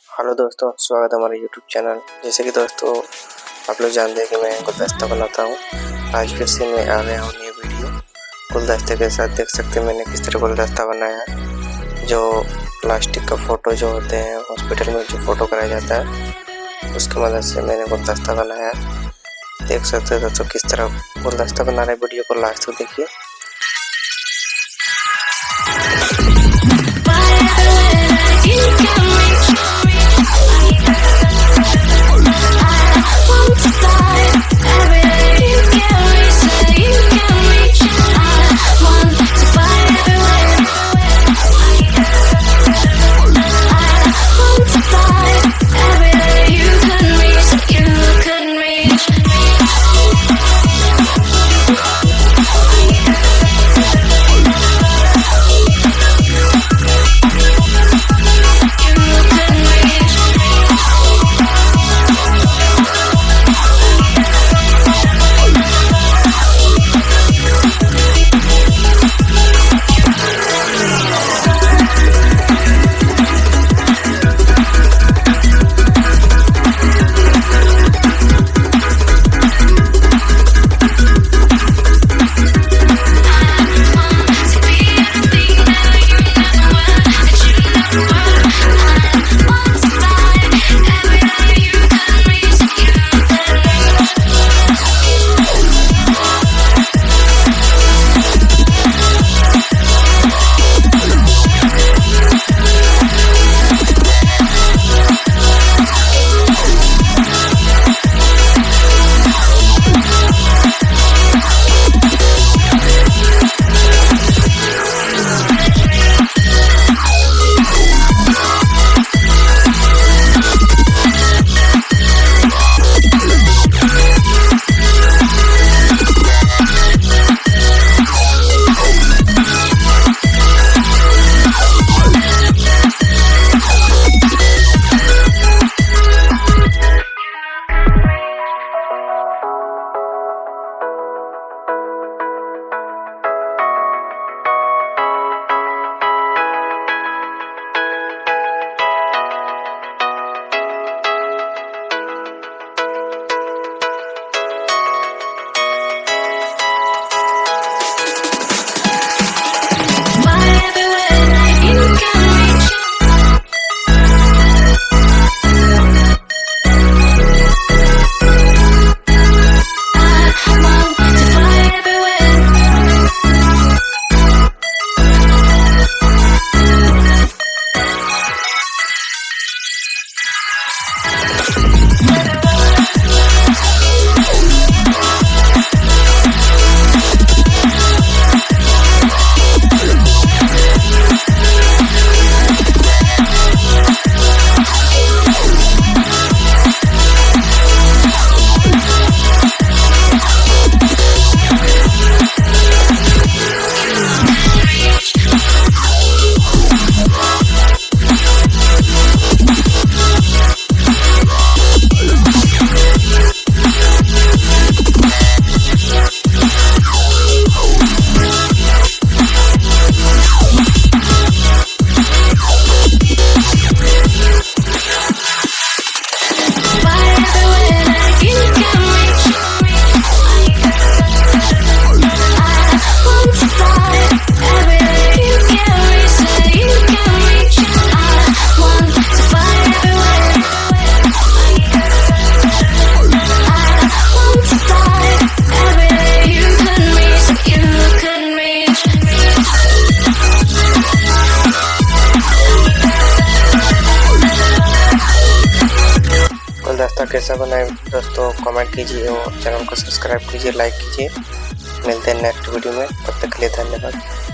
Hello दोस्तों, स्वागत है हमारे यूट्यूब चैनल। जैसे कि दोस्तों आप लोग जानते हैं कि मैं गुलदस्ता बनाता हूँ। आज फिर से मैं आ गया हूँ नई वीडियो गुलदस्ते के साथ। देख सकते हैं मैंने किस तरह गुलदस्ता बनाया है। जो प्लास्टिक का फ़ोटो जो होते हैं हॉस्पिटल में जो फ़ोटो कराया जाता है उसकी मदद से मैंने गुलदस्ता बनाया है। देख सकते हैं दोस्तों किस तरह गुलदस्ता बना रहे। वीडियो को लास्ट तक देखिए। गुलदस्ता कैसा बनाए दोस्तों कमेंट कीजिए और चैनल को सब्सक्राइब कीजिए, लाइक कीजिए। मिलते हैं नेक्स्ट वीडियो में, तब तक के लिए धन्यवाद।